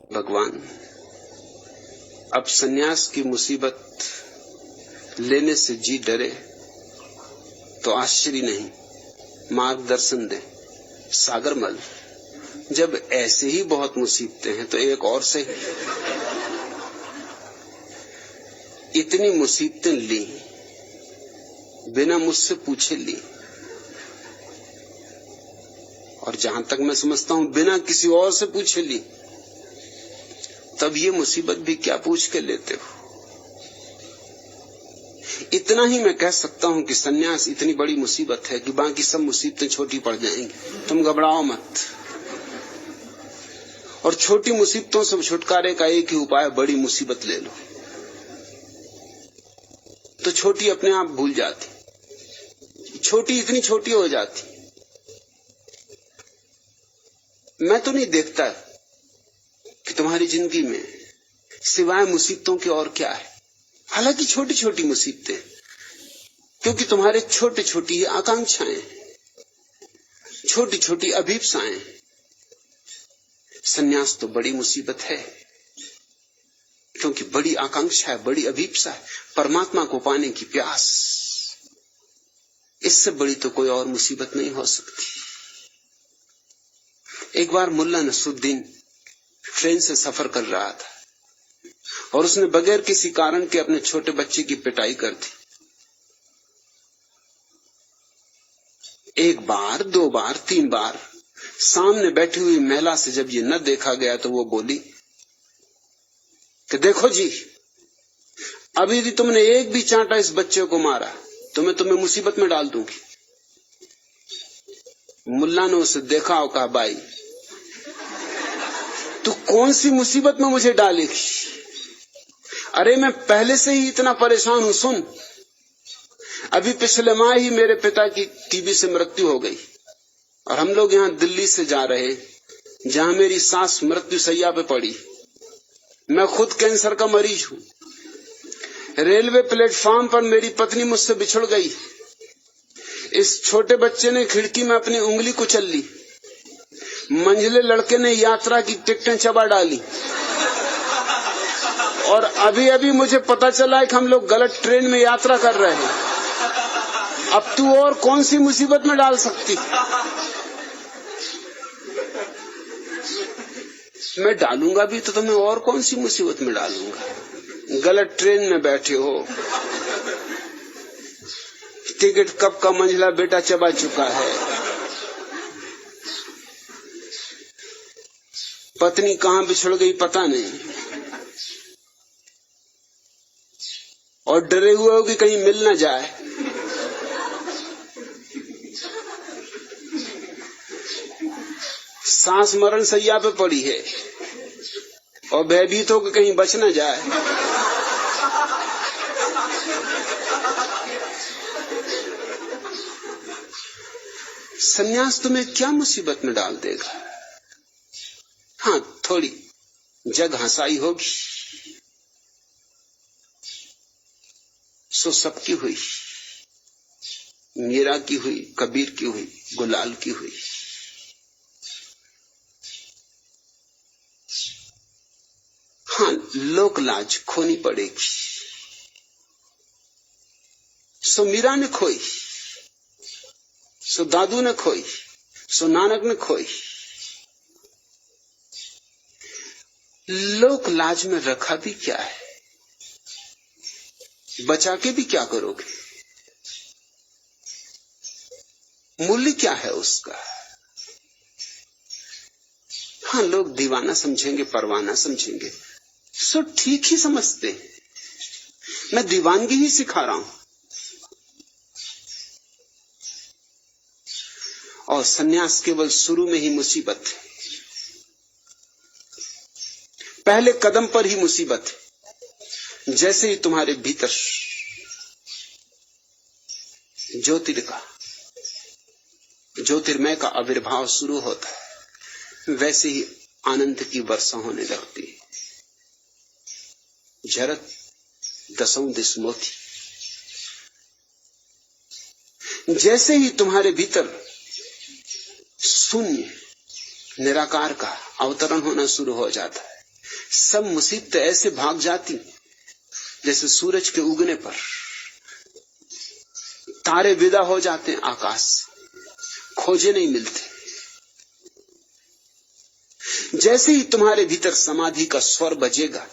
भगवान, अब सन्यास की मुसीबत लेने से जी डरे तो आश्चर्य नहीं, मार्गदर्शन दे। सागरमल, जब ऐसे ही बहुत मुसीबतें हैं तो एक और से इतनी मुसीबतें ली, बिना मुझसे पूछे ली, और जहां तक मैं समझता हूं बिना किसी और से पूछे ली, तब ये मुसीबत भी क्या पूछ के लेते हो। इतना ही मैं कह सकता हूं कि सन्यास इतनी बड़ी मुसीबत है कि बाकी सब मुसीबतें छोटी पड़ जाएंगी। तुम घबराओ मत। और छोटी मुसीबतों से छुटकारे का एक ही उपाय, बड़ी मुसीबत ले लो, तो छोटी अपने आप भूल जाती, छोटी इतनी छोटी हो जाती। मैं तो नहीं देखता कि तुम्हारी जिंदगी में सिवाय मुसीबतों के और क्या है। हालांकि छोटी छोटी मुसीबतें, क्योंकि तुम्हारे छोटे छोटी आकांक्षाएं, छोटी छोटी अभीप्साएं। सन्यास तो बड़ी मुसीबत है, क्योंकि बड़ी आकांक्षा है, बड़ी अभीप्सा है, परमात्मा को पाने की प्यास। इससे बड़ी तो कोई और मुसीबत नहीं हो सकती। एक बार मुल्ला नसरुद्दीन ट्रेन से सफर कर रहा था और उसने बगैर किसी कारण के अपने छोटे बच्चे की पिटाई कर दी। एक बार, दो बार, तीन बार। सामने बैठी हुई महिला से जब ये न देखा गया तो वो बोली कि देखो जी, अभी यदि तुमने एक भी चांटा इस बच्चे को मारा तो मैं तुम्हें मुसीबत में डाल दूंगी। मुल्ला ने उसे देखा और कहा, भाई तू कौन सी मुसीबत में मुझे डालेगी? अरे मैं पहले से ही इतना परेशान हूं। सुन, अभी पिछले माह ही मेरे पिता की टीबी से मृत्यु हो गई और हम लोग यहां दिल्ली से जा रहे, जहां मेरी सास मृत्यु शैया पे पड़ी। मैं खुद कैंसर का मरीज हूं। रेलवे प्लेटफॉर्म पर मेरी पत्नी मुझसे बिछुड़ गई। इस छोटे बच्चे ने खिड़की में अपनी उंगली कुचल ली। मंझले लड़के ने यात्रा की टिकटें चबा डाली और अभी अभी मुझे पता चला है कि हम लोग गलत ट्रेन में यात्रा कर रहे हैं। अब तू और कौन सी मुसीबत में डाल सकती? मैं डालूंगा भी तो तुम्हें और कौन सी मुसीबत में डालूंगा। गलत ट्रेन में बैठे हो, टिकट कब का मंझला बेटा चबा चुका है, पत्नी कहां बिछड़ गई पता नहीं, और डरे हुए हो कि कहीं मिल ना जाए। सांस मरण सैया पे पड़ी है और भयभीत हो कि कहीं बच ना जाए। सन्यास तुम्हें क्या मुसीबत में डाल देगा? हाँ, थोड़ी जग हंसाई होगी, सो सबकी हुई, मीरा की हुई, कबीर की हुई, गुलाल की हुई। हाँ, लोक लाज खोनी पड़ेगी, सो मीरा ने खोई, सो दादू ने खोई, सो नानक ने खोई। लोक लाज में रखा भी क्या है, बचा के भी क्या करोगे? मूल्य क्या है उसका? हाँ, लोग दीवाना समझेंगे, परवाना समझेंगे, सो ठीक ही समझते। मैं दीवानगी ही सिखा रहा हूं। और सन्यास केवल शुरू में ही मुसीबत है, पहले कदम पर ही मुसीबत है। जैसे ही तुम्हारे भीतर ज्योतिर्मय का आविर्भाव शुरू होता है, वैसे ही आनंद की वर्षा होने लगती है। झरत दसों दिस मोती। जैसे ही तुम्हारे भीतर शून्य निराकार का अवतरण होना शुरू हो जाता है, सब मुसीबतें ऐसे भाग जाती जैसे सूरज के उगने पर तारे विदा हो जाते हैं आकाश, खोजे नहीं मिलते। जैसे ही तुम्हारे भीतर समाधि का स्वर बजेगा,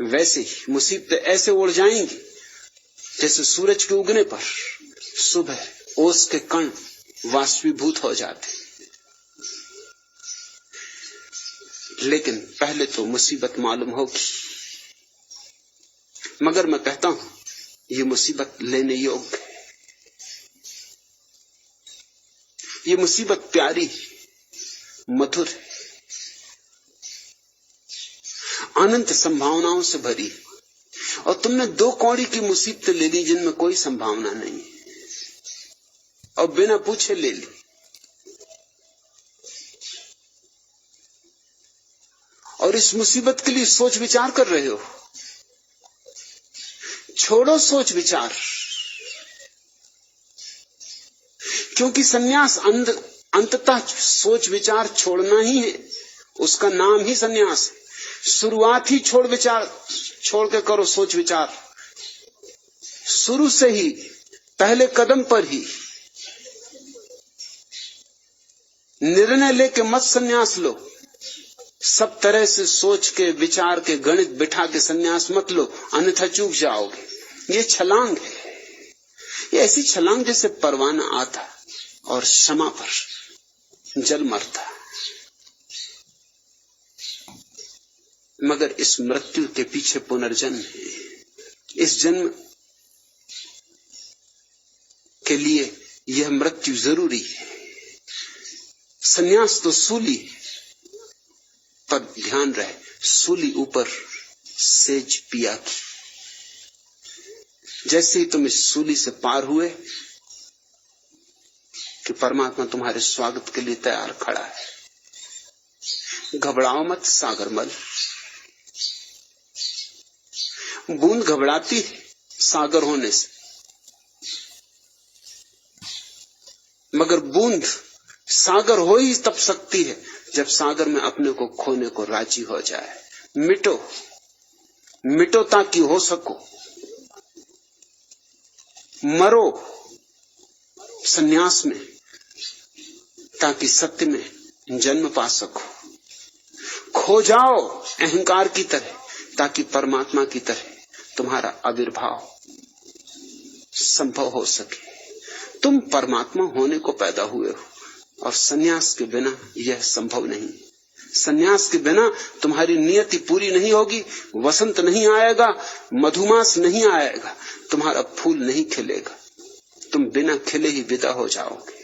वैसे ही मुसीबतें ऐसे उड़ जाएंगी जैसे सूरज के उगने पर सुबह ओस के कण वाष्पीभूत हो जाते। लेकिन पहले तो मुसीबत मालूम होगी, मगर मैं कहता हूं ये मुसीबत लेने योग्य है। ये मुसीबत प्यारी, मधुर है, अनंत संभावनाओं से भरी। और तुमने 2 कौड़ी की मुसीबतें ले ली जिनमें कोई संभावना नहीं और बिना पूछे ले ली। और इस मुसीबत के लिए सोच विचार कर रहे हो। छोड़ो सोच विचार, क्योंकि सन्यास अंततः सोच विचार छोड़ना ही है। उसका नाम ही सन्यास है। शुरुआत ही छोड़ के करो सोच विचार। शुरू से ही, पहले कदम पर ही निर्णय लेके मत सन्यास लो। सब तरह से सोच के, विचार के, गणित बिठा के सन्यास मत लो, अन्यथा चूक जाओगे। ये छलांग है, ये ऐसी छलांग जैसे परवाना आता और क्षमा पर जल मरता। मगर इस मृत्यु के पीछे पुनर्जन्म है। इस जन्म के लिए यह मृत्यु जरूरी है। सन्यास तो सूली है, पर ध्यान रहे सूली ऊपर सेज पिया की। जैसे ही तुम इस सूली से पार हुए कि परमात्मा तुम्हारे स्वागत के लिए तैयार खड़ा है। घबराओ मत सागरमल। बूंद घबराती है सागर होने से, मगर बूंद सागर हो ही तब सकती है जब सागर में अपने को खोने को राजी हो जाए। मिटो, मिटो ताकि हो सको। मरो सन्यास में ताकि सत्य में जन्म पा सको। खो जाओ अहंकार की तरह ताकि परमात्मा की तरह तुम्हारा आविर्भाव संभव हो सके। तुम परमात्मा होने को पैदा हुए हो और सन्यास के बिना यह संभव नहीं। सन्यास के बिना तुम्हारी नियति पूरी नहीं होगी। वसंत नहीं आएगा, मधुमास नहीं आएगा, तुम्हारा फूल नहीं खिलेगा। तुम बिना खिले ही विदा हो जाओगे।